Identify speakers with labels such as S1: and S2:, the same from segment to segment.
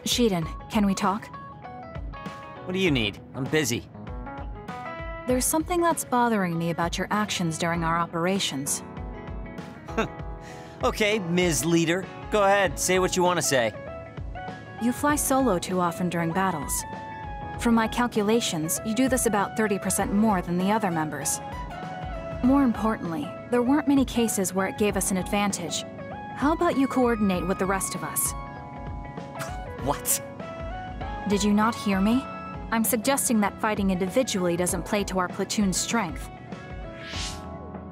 S1: Shiden, can we talk?
S2: What do you need? I'm busy.
S1: There's something that's bothering me about your actions during our operations.
S2: Okay, Ms. Leader. Go ahead, say what you want to say.
S1: You fly solo too often during battles. From my calculations, you do this about 30% more than the other members. More importantly, there weren't many cases where it gave us an advantage. How about you coordinate with the rest of us?
S2: What?
S1: Did you not hear me? I'm suggesting that fighting individually doesn't play to our platoon's strength.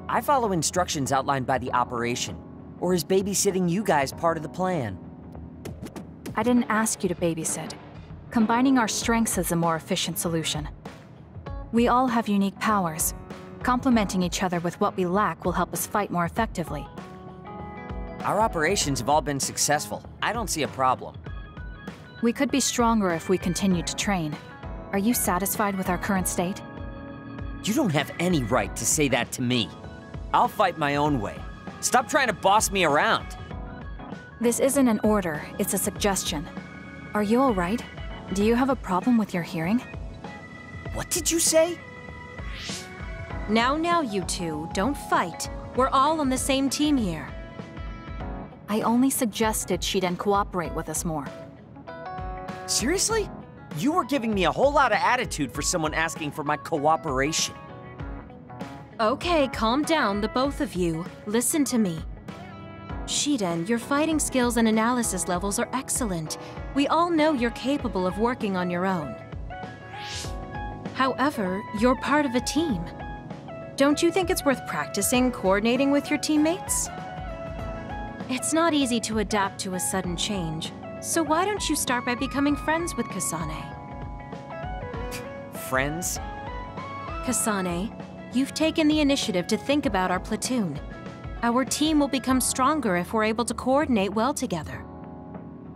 S2: I follow instructions outlined by the operation. Or is babysitting you guys part of the plan?
S1: I didn't ask you to babysit. Combining our strengths is a more efficient solution. We all have unique powers. Complementing each other with what we lack will help us fight more effectively.
S2: Our operations have all been successful. I don't see a problem.
S1: We could be stronger if we continued to train. Are you satisfied with our current state?
S2: You don't have any right to say that to me. I'll fight my own way. Stop trying to boss me around.
S1: This isn't an order, it's a suggestion. Are you alright? Do you have a problem with your hearing?
S2: What did you say?
S3: Now, you two, don't fight. We're all on the same team here.
S1: I only suggested Shiden cooperate with us more.
S2: Seriously? You were giving me a whole lot of attitude for someone asking for my cooperation.
S3: Okay, calm down, the both of you. Listen to me. Shiden, your fighting skills and analysis levels are excellent. We all know you're capable of working on your own. However, you're part of a team. Don't you think it's worth practicing coordinating with your teammates? It's not easy to adapt to a sudden change, so why don't you start by becoming friends with Kasane?
S2: Friends?
S3: Kasane, you've taken the initiative to think about our platoon. Our team will become stronger if we're able to coordinate well together.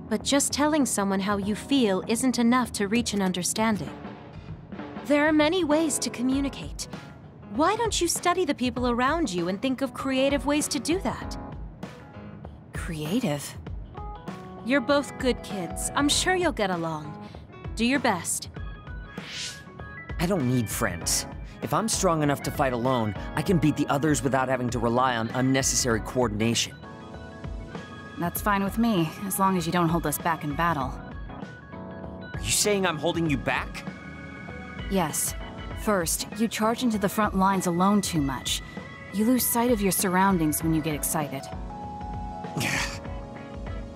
S3: But just telling someone how you feel isn't enough to reach an understanding. There are many ways to communicate. Why don't you study the people around you and think of creative ways to do that?
S1: Creative?
S3: You're both good kids. I'm sure you'll get along. Do your best.
S2: I don't need friends. If I'm strong enough to fight alone, I can beat the others without having to rely on unnecessary coordination.
S1: That's fine with me, as long as you don't hold us back in battle.
S2: Are you saying I'm holding you back?
S1: Yes. First, you charge into the front lines alone too much. You lose sight of your surroundings when you get excited.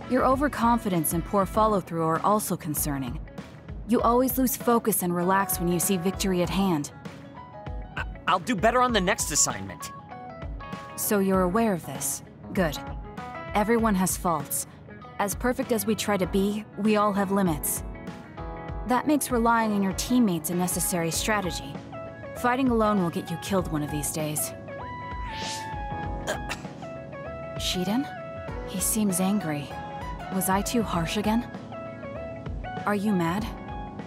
S1: Your overconfidence and poor follow-through are also concerning. You always lose focus and relax when you see victory at hand.
S2: I'll do better on the next assignment.
S1: So you're aware of this. Good. Everyone has faults. As perfect as we try to be, we all have limits. That makes relying on your teammates a necessary strategy. Fighting alone will get you killed one of these days. Shiden? He seems angry. Was I too harsh again? Are you mad?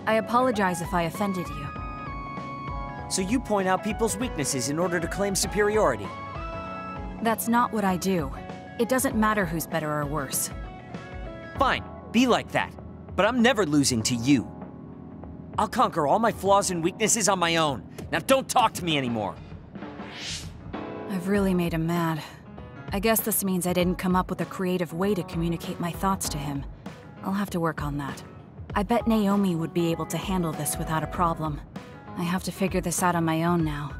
S1: I apologize if I offended you.
S2: So you point out people's weaknesses in order to claim superiority?
S1: That's not what I do. It doesn't matter who's better or worse.
S2: Fine, be like that. But I'm never losing to you. I'll conquer all my flaws and weaknesses on my own. Now don't talk to me anymore.
S1: I've really made him mad. I guess this means I didn't come up with a creative way to communicate my thoughts to him. I'll have to work on that. I bet Naomi would be able to handle this without a problem. I have to figure this out on my own now.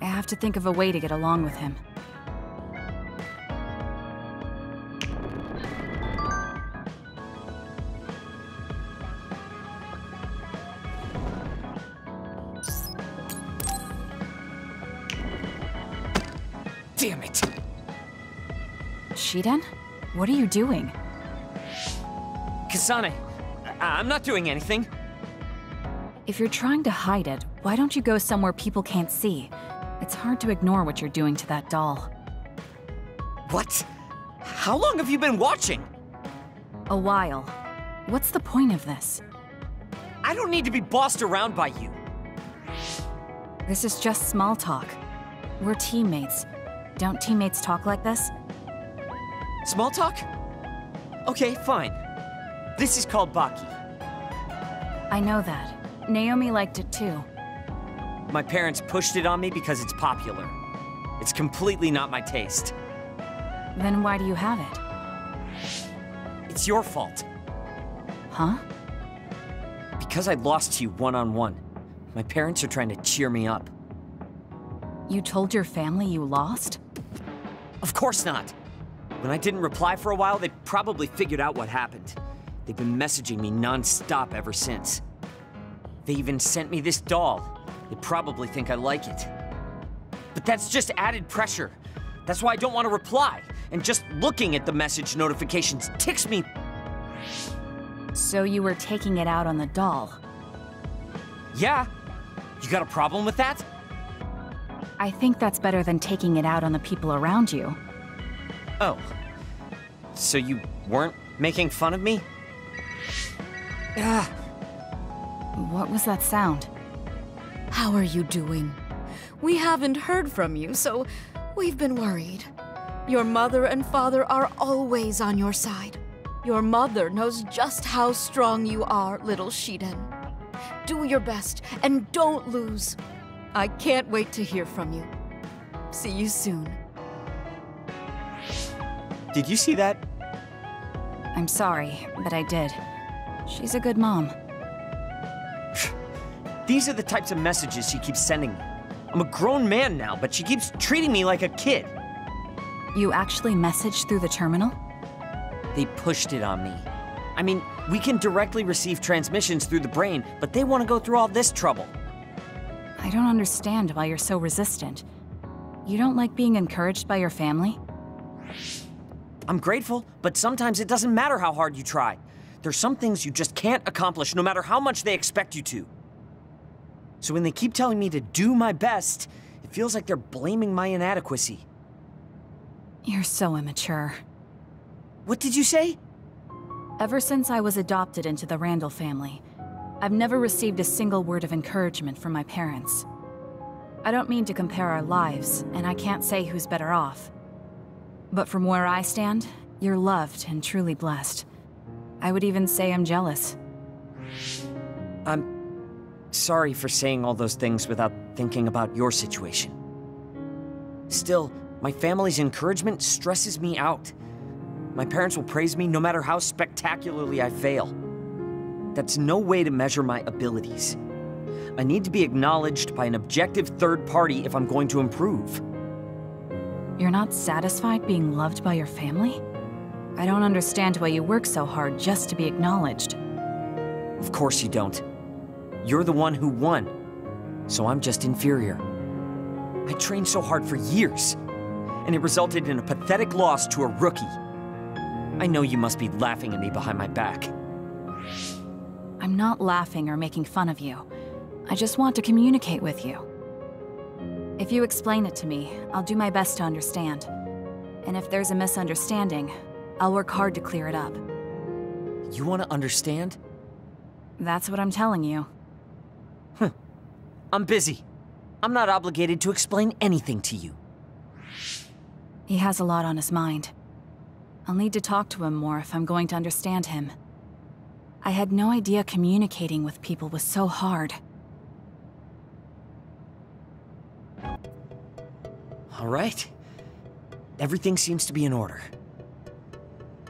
S1: I have to think of a way to get along with him.
S2: Damn it!
S1: Shiden? What are you doing?
S2: Kasane, I'm not doing anything.
S1: If you're trying to hide it, why don't you go somewhere people can't see? It's hard to ignore what you're doing to that doll.
S2: What? How long have you been watching?
S1: A while. What's the point of this?
S2: I don't need to be bossed around by you.
S1: This is just small talk. We're teammates. Don't teammates talk like this?
S2: Small talk? Okay, fine. This is called Baki.
S1: I know that. Naomi liked it too.
S2: My parents pushed it on me because it's popular. It's completely not my taste.
S1: Then why do you have it?
S2: It's your fault.
S1: Huh?
S2: Because I lost to you one-on-one. My parents are trying to cheer me up.
S1: You told your family you lost?
S2: Of course not. When I didn't reply for a while, they probably figured out what happened. They've been messaging me non-stop ever since. They even sent me this doll. They probably think I like it. But that's just added pressure. That's why I don't want to reply. And just looking at the message notifications ticks me.
S1: So you were taking it out on the doll?
S2: Yeah. You got a problem with that?
S1: I think that's better than taking it out on the people around you.
S2: Oh. So you weren't making fun of me? Ah.
S1: What was that sound?
S4: How are you doing? We haven't heard from you, so we've been worried. Your mother and father are always on your side. Your mother knows just how strong you are, little Shiden. Do your best, and don't lose. I can't wait to hear from you. See you soon.
S2: Did you see that?
S1: I'm sorry, but I did. She's a good mom.
S2: These are the types of messages she keeps sending me. I'm a grown man now, but she keeps treating me like a kid.
S1: You actually messaged through the terminal?
S2: They pushed it on me. I mean, we can directly receive transmissions through the brain, but they want to go through all this trouble.
S1: I don't understand why you're so resistant. You don't like being encouraged by your family?
S2: I'm grateful, but sometimes it doesn't matter how hard you try. There's some things you just can't accomplish no matter how much they expect you to. So when they keep telling me to do my best, it feels like they're blaming my inadequacy.
S1: You're so immature.
S2: What did you say?
S1: Ever since I was adopted into the Randall family, I've never received a single word of encouragement from my parents. I don't mean to compare our lives, and I can't say who's better off. But from where I stand, you're loved and truly blessed. I would even say I'm jealous.
S2: I'm sorry for saying all those things without thinking about your situation. Still, my family's encouragement stresses me out. My parents will praise me no matter how spectacularly I fail. That's no way to measure my abilities. I need to be acknowledged by an objective third party if I'm going to improve.
S1: You're not satisfied being loved by your family? I don't understand why you work so hard just to be acknowledged.
S2: Of course you don't. You're the one who won, so I'm just inferior. I trained so hard for years, and it resulted in a pathetic loss to a rookie. I know you must be laughing at me behind my back.
S1: I'm not laughing or making fun of you. I just want to communicate with you. If you explain it to me, I'll do my best to understand. And if there's a misunderstanding, I'll work hard to clear it up.
S2: You want to understand?
S1: That's what I'm telling you.
S2: I'm busy. I'm not obligated to explain anything to you.
S1: He has a lot on his mind. I'll need to talk to him more if I'm going to understand him. I had no idea communicating with people was so hard.
S2: All right. Everything seems to be in order.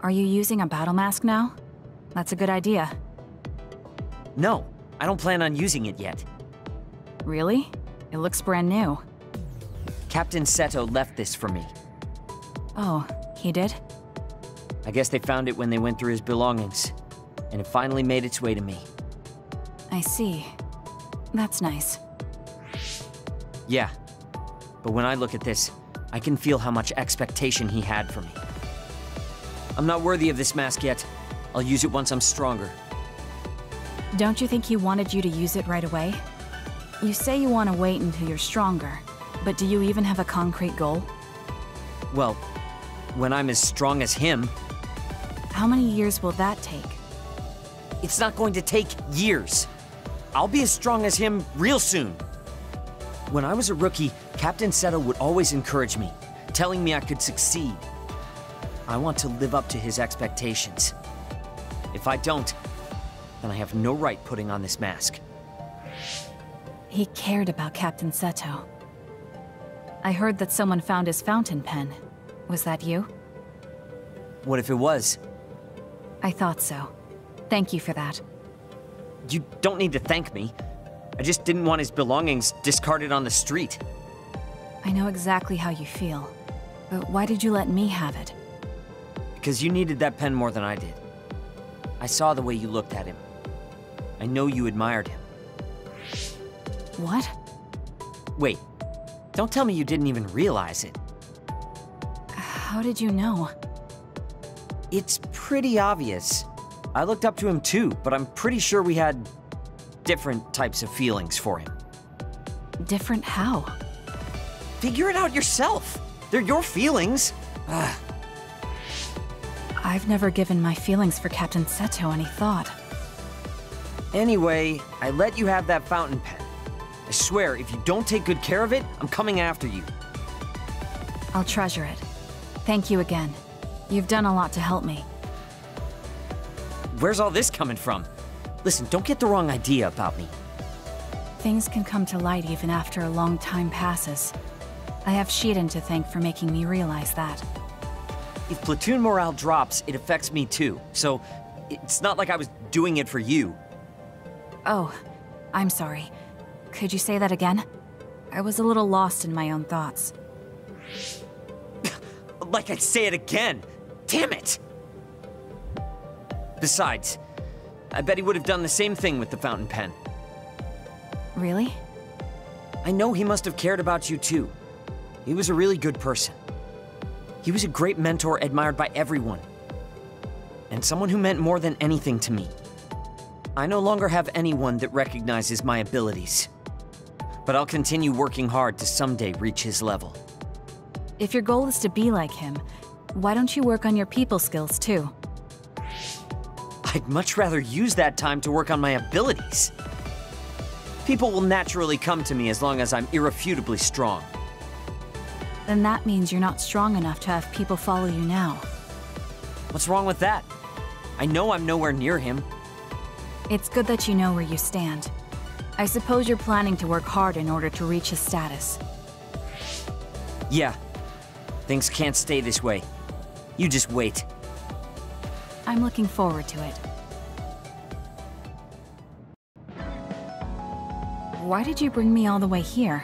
S1: Are you using a battle mask now? That's a good idea.
S2: No, I don't plan on using it yet.
S1: Really? It looks brand new.
S2: Captain Seto left this for me.
S1: Oh, he did?
S2: I guess they found it when they went through his belongings, and it finally made its way to me.
S1: I see. That's nice.
S2: Yeah, but when I look at this, I can feel how much expectation he had for me. I'm not worthy of this mask yet. I'll use it once I'm stronger.
S1: Don't you think he wanted you to use it right away? You say you want to wait until you're stronger, but do you even have a concrete goal?
S2: Well, when I'm as strong as him...
S1: How many years will that take?
S2: It's not going to take years. I'll be as strong as him real soon. When I was a rookie, Captain Seto would always encourage me, telling me I could succeed. I want to live up to his expectations. If I don't, then I have no right putting on this mask.
S1: He cared about Captain Seto. I heard that someone found his fountain pen. Was that you?
S2: What if it was?
S1: I thought so. Thank you for that.
S2: You don't need to thank me. I just didn't want his belongings discarded on the street.
S1: I know exactly how you feel. But why did you let me have it?
S2: Because you needed that pen more than I did. I saw the way you looked at him. I know you admired him.
S1: What?
S2: Wait, don't tell me you didn't even realize it.
S1: How did you know?
S2: It's pretty obvious. I looked up to him too, but I'm pretty sure we had different types of feelings for him.
S1: Different how?
S2: Figure it out yourself. They're your feelings.
S1: I've never given my feelings for Captain Seto any thought.
S2: Anyway, I let you have that fountain pen. I swear, if you don't take good care of it, I'm coming after you.
S1: I'll treasure it. Thank you again. You've done a lot to help me.
S2: Where's all this coming from? Listen, don't get the wrong idea about me.
S1: Things can come to light even after a long time passes. I have Shiden to thank for making me realize that.
S2: If platoon morale drops, it affects me too. So, it's not like I was doing it for you.
S1: Oh, I'm sorry. Could you say that again? I was a little lost in my own thoughts.
S2: Like I'd say it again! Damn it! Besides, I bet he would have done the same thing with the fountain pen.
S1: Really?
S2: I know he must have cared about you too. He was a really good person. He was a great mentor admired by everyone. And someone who meant more than anything to me. I no longer have anyone that recognizes my abilities. But I'll continue working hard to someday reach his level.
S1: If your goal is to be like him, why don't you work on your people skills too?
S2: I'd much rather use that time to work on my abilities. People will naturally come to me as long as I'm irrefutably strong.
S1: Then that means you're not strong enough to have people follow you now.
S2: What's wrong with that? I know I'm nowhere near him.
S1: It's good that you know where you stand. I suppose you're planning to work hard in order to reach his status.
S2: Yeah. Things can't stay this way. You just wait.
S1: I'm looking forward to it. Why did you bring me all the way here?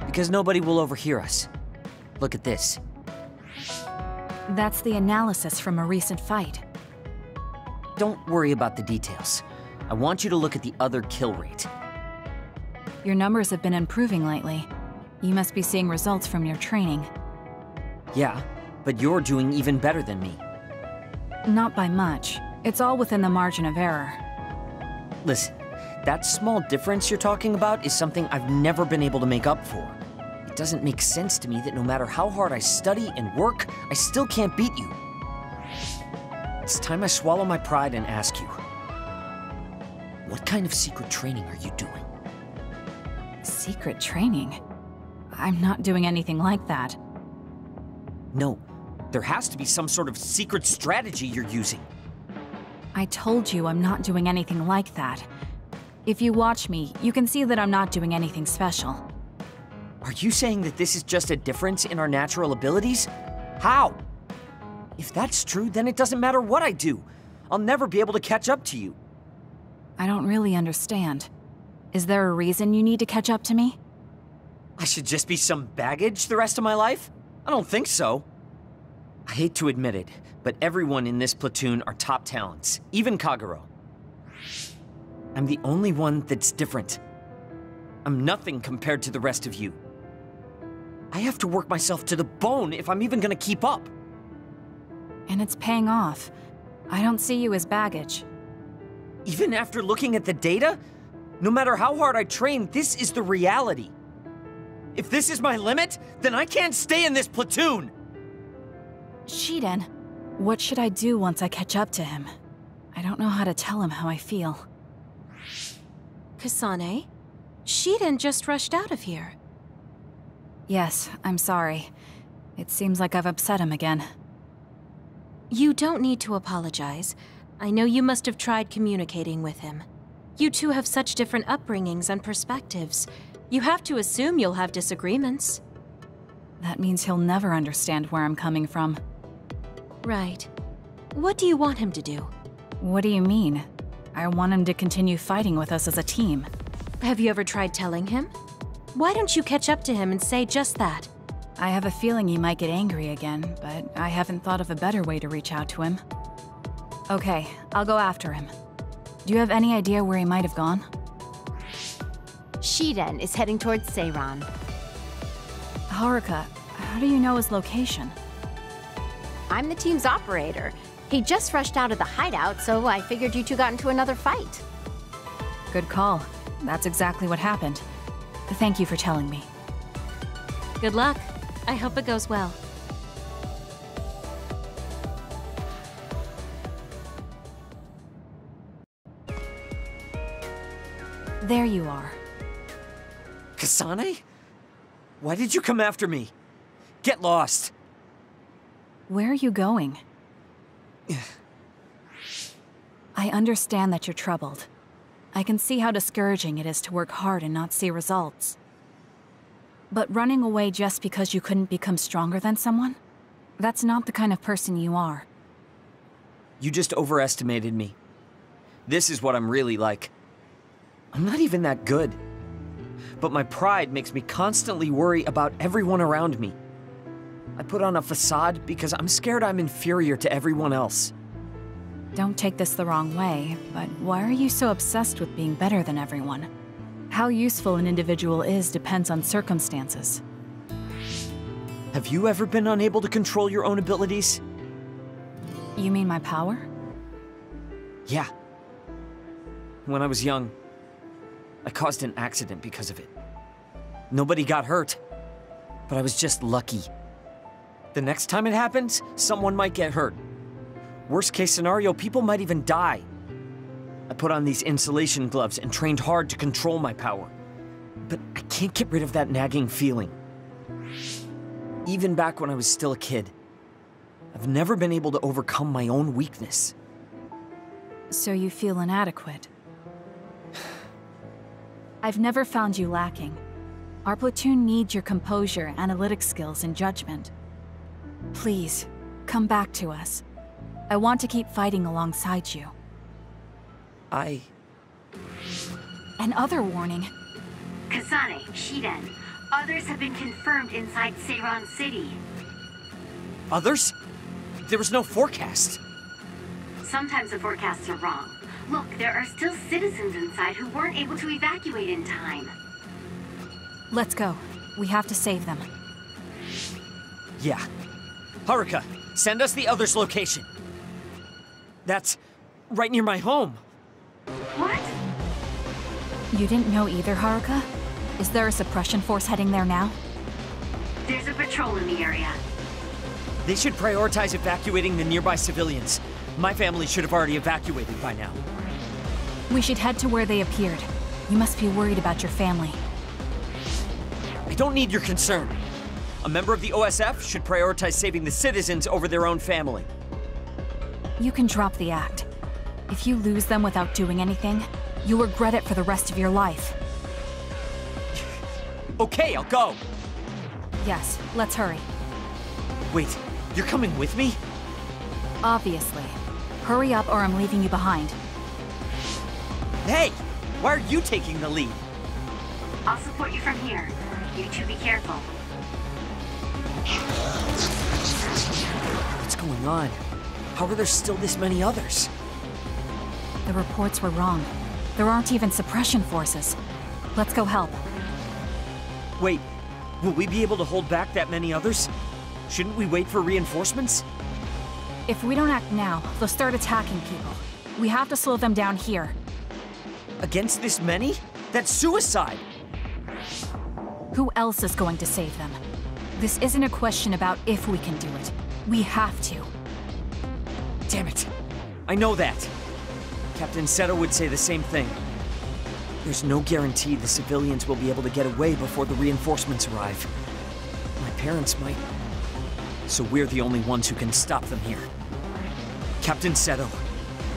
S2: Because nobody will overhear us. Look at this.
S1: That's the analysis from a recent fight.
S2: Don't worry about the details. I want you to look at the other kill rate.
S1: Your numbers have been improving lately. You must be seeing results from your training.
S2: Yeah, but you're doing even better than me.
S1: Not by much. It's all within the margin of error.
S2: Listen, that small difference you're talking about is something I've never been able to make up for. It doesn't make sense to me that no matter how hard I study and work, I still can't beat you. It's time I swallow my pride and ask you, what kind of secret training are you doing?
S1: Secret training? I'm not doing anything like that.
S2: No, there has to be some sort of secret strategy you're using.
S1: I told you I'm not doing anything like that. If you watch me, you can see that I'm not doing anything special.
S2: Are you saying that this is just a difference in our natural abilities? How? If that's true, then it doesn't matter what I do. I'll never be able to catch up to you.
S1: I don't really understand. Is there a reason you need to catch up to me?
S2: I should just be some baggage the rest of my life? I don't think so. I hate to admit it, but everyone in this platoon are top talents, even Kagero. I'm the only one that's different. I'm nothing compared to the rest of you. I have to work myself to the bone if I'm even gonna keep up.
S1: And it's paying off. I don't see you as baggage.
S2: Even after looking at the data? No matter how hard I train, this is the reality. If this is my limit, then I can't stay in this platoon!
S1: Shiden, what should I do once I catch up to him? I don't know how to tell him how I feel.
S3: Kasane? Shiden just rushed out of here.
S1: Yes, I'm sorry. It seems like I've upset him again.
S3: You don't need to apologize. I know you must have tried communicating with him. You two have such different upbringings and perspectives. You have to assume you'll have disagreements.
S1: That means he'll never understand where I'm coming from.
S3: Right. What do you want him to do?
S1: What do you mean? I want him to continue fighting with us as a team.
S3: Have you ever tried telling him? Why don't you catch up to him and say just that?
S1: I have a feeling he might get angry again, but I haven't thought of a better way to reach out to him. Okay, I'll go after him. Do you have any idea where he might have gone?
S5: Shiden is heading towards Seiran.
S1: Haruka, how do you know his location?
S5: I'm the team's operator. He just rushed out of the hideout, so I figured you two got into another fight.
S1: Good call. That's exactly what happened. Thank you for telling me.
S3: Good luck. I hope it goes well.
S1: There you are.
S2: Kasane? Why did you come after me? Get lost!
S1: Where are you going? I understand that you're troubled. I can see how discouraging it is to work hard and not see results. But running away just because you couldn't become stronger than someone? That's not the kind of person you are.
S2: You just overestimated me. This is what I'm really like. I'm not even that good. But my pride makes me constantly worry about everyone around me. I put on a facade because I'm scared I'm inferior to everyone else.
S1: Don't take this the wrong way, but why are you so obsessed with being better than everyone? How useful an individual is depends on circumstances.
S2: Have you ever been unable to control your own abilities?
S1: You mean my power?
S2: Yeah. When I was young, I caused an accident because of it. Nobody got hurt, but I was just lucky. The next time it happens, someone might get hurt. Worst case scenario, people might even die. I put on these insulation gloves and trained hard to control my power. But I can't get rid of that nagging feeling. Even back when I was still a kid, I've never been able to overcome my own weakness.
S1: So you feel inadequate? I've never found you lacking. Our platoon needs your composure, analytic skills, and judgment. Please, come back to us. I want to keep fighting alongside you. Another warning.
S6: Kasane, Shiden. Others have been confirmed inside Seiran City.
S2: Others? There was no forecast.
S6: Sometimes the forecasts are wrong. Look, there are still citizens inside who weren't able to evacuate in time.
S1: Let's go. We have to save them.
S2: Yeah. Haruka, send us the others' location. That's right near my home.
S6: What?
S1: You didn't know either, Haruka? Is there a suppression force heading there now?
S6: There's a patrol in the area.
S2: They should prioritize evacuating the nearby civilians. My family should have already evacuated by now.
S1: We should head to where they appeared. You must be worried about your family.
S2: I don't need your concern. A member of the OSF should prioritize saving the citizens over their own family.
S1: You can drop the act. If you lose them without doing anything, you'll regret it for the rest of your life.
S2: Okay, I'll go.
S1: Yes, let's hurry.
S2: Wait, you're coming with me?
S1: Obviously. Hurry up or I'm leaving you behind.
S2: Hey, why are you taking the lead?
S6: I'll support you from here. You two be careful.
S2: What's going on? How are there still this many others?
S1: The reports were wrong. There aren't even suppression forces. Let's go help.
S2: Wait, will we be able to hold back that many others? Shouldn't we wait for reinforcements?
S1: If we don't act now, they'll start attacking people. We have to slow them down here.
S2: Against this many? That's suicide!
S1: Who else is going to save them? This isn't a question about if we can do it. We have to.
S2: Damn it. I know that. Captain Seto would say the same thing. There's no guarantee the civilians will be able to get away before the reinforcements arrive. My parents might. So we're the only ones who can stop them here. Captain Seto,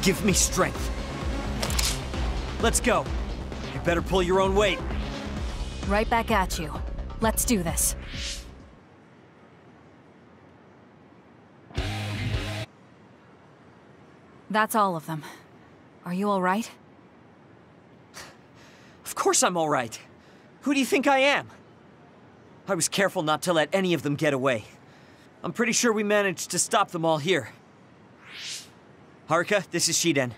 S2: Give me strength. Let's go. You better pull your own weight.
S1: Right back at you. Let's do this. That's all of them. Are you all right?
S2: Of course I'm all right. Who do you think I am? I was careful not to let any of them get away. I'm pretty sure we managed to stop them all here. Haruka, this is Shiden.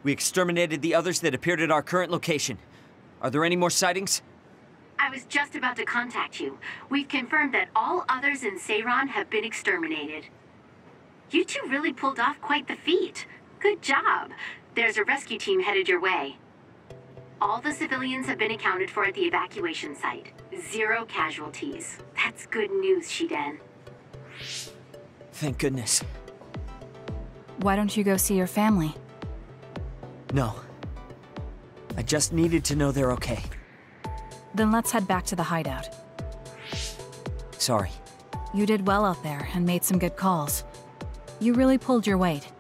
S2: We exterminated the others that appeared at our current location. Are there any more sightings?
S6: I was just about to contact you. We've confirmed that all others in Seiran have been exterminated. You two really pulled off quite the feat. Good job. There's a rescue team headed your way. All the civilians have been accounted for at the evacuation site. 0 casualties. That's good news, Shiden.
S2: Thank goodness.
S1: Why don't you go see your family?
S2: No. I just needed to know they're okay.
S1: Then let's head back to the hideout.
S2: Sorry.
S1: You did well out there and made some good calls. You really pulled your weight.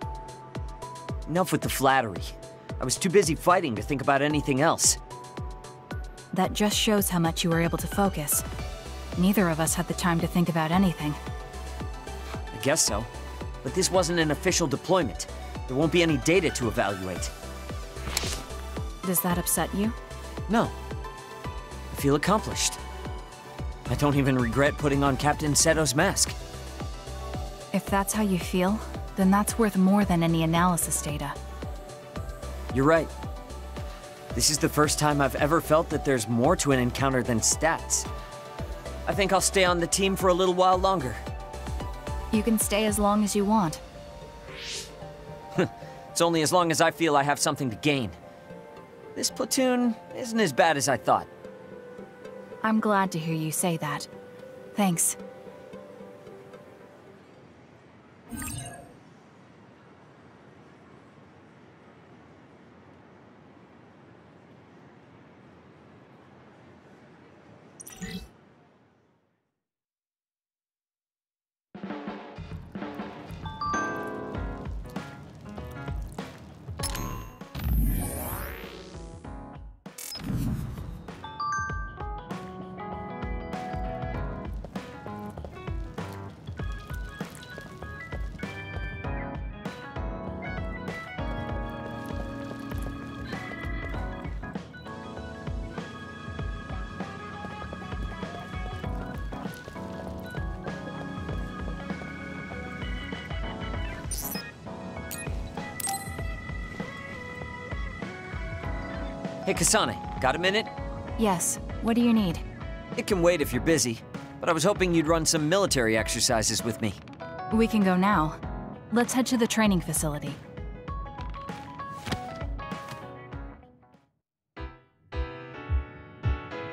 S2: Enough with the flattery. I was too busy fighting to think about anything else.
S1: That just shows how much you were able to focus. Neither of us had the time to think about anything.
S2: I guess so. But this wasn't an official deployment. There won't be any data to evaluate.
S1: Does that upset you?
S2: No. I feel accomplished. I don't even regret putting on Captain Seto's mask.
S1: If that's how you feel, then that's worth more than any analysis data.
S2: You're right. This is the first time I've ever felt that there's more to an encounter than stats. I think I'll stay on the team for a little while longer.
S1: You can stay as long as you want.
S2: It's only as long as I feel I have something to gain. This platoon isn't as bad as I thought.
S1: I'm glad to hear you say that. Thanks.
S2: Hey, Kasane, got a minute?
S1: Yes. What do you need?
S2: It can wait if you're busy, but I was hoping you'd run some military exercises with me.
S1: We can go now. Let's head to the training facility.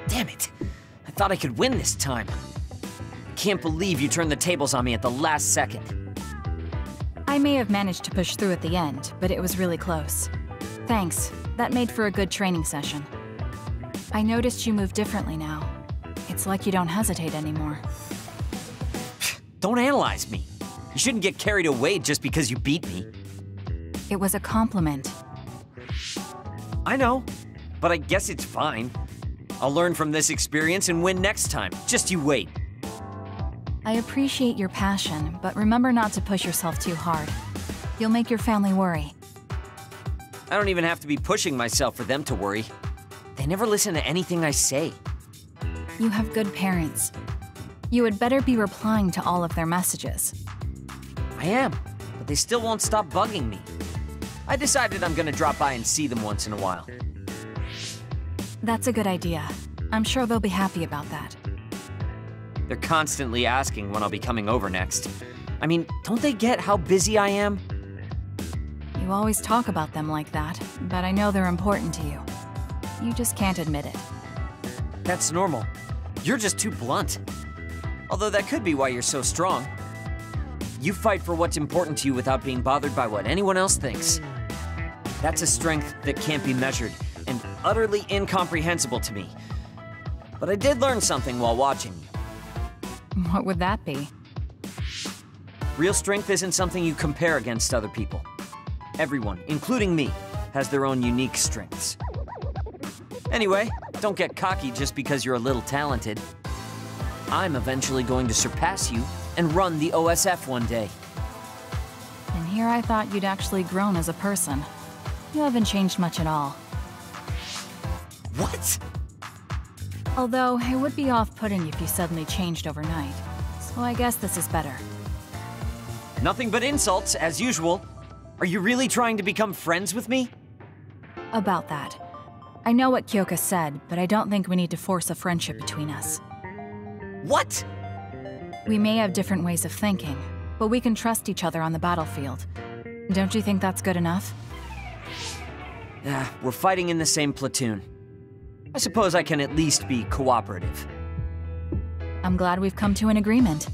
S2: Damn it! I thought I could win this time. Can't believe you turned the tables on me at the last second.
S1: I may have managed to push through at the end, but it was really close. Thanks. That made for a good training session. I noticed you move differently now. It's like you don't hesitate anymore.
S2: Don't analyze me. You shouldn't get carried away just because you beat me.
S1: It was a compliment.
S2: I know, but I guess it's fine. I'll learn from this experience and win next time. Just you wait.
S1: I appreciate your passion, but remember not to push yourself too hard. You'll make your family worry.
S2: I don't even have to be pushing myself for them to worry. They never listen to anything I say.
S1: You have good parents. You had better be replying to all of their messages.
S2: I am, but they still won't stop bugging me. I decided I'm gonna drop by and see them once in a while.
S1: That's a good idea. I'm sure they'll be happy about that.
S2: They're constantly asking when I'll be coming over next. I mean, don't they get how busy I am?
S1: You always talk about them like that, but I know they're important to you. You just can't admit it.
S2: That's normal. You're just too blunt. Although that could be why you're so strong. You fight for what's important to you without being bothered by what anyone else thinks. That's a strength that can't be measured, and utterly incomprehensible to me. But I did learn something while watching you.
S1: What would that be?
S2: Real strength isn't something you compare against other people. Everyone, including me, has their own unique strengths. Anyway, don't get cocky just because you're a little talented. I'm eventually going to surpass you and run the OSF one day.
S1: And here I thought you'd actually grown as a person. You haven't changed much at all.
S2: What?
S1: Although, it would be off-putting if you suddenly changed overnight. So I guess this is better.
S2: Nothing but insults, as usual. Are you really trying to become friends with me?
S1: About that. I know what Kyoka said, but I don't think we need to force a friendship between us.
S2: What?
S1: We may have different ways of thinking, but we can trust each other on the battlefield. Don't you think that's good enough?
S2: Yeah, we're fighting in the same platoon. I suppose I can at least be cooperative.
S1: I'm glad we've come to an agreement.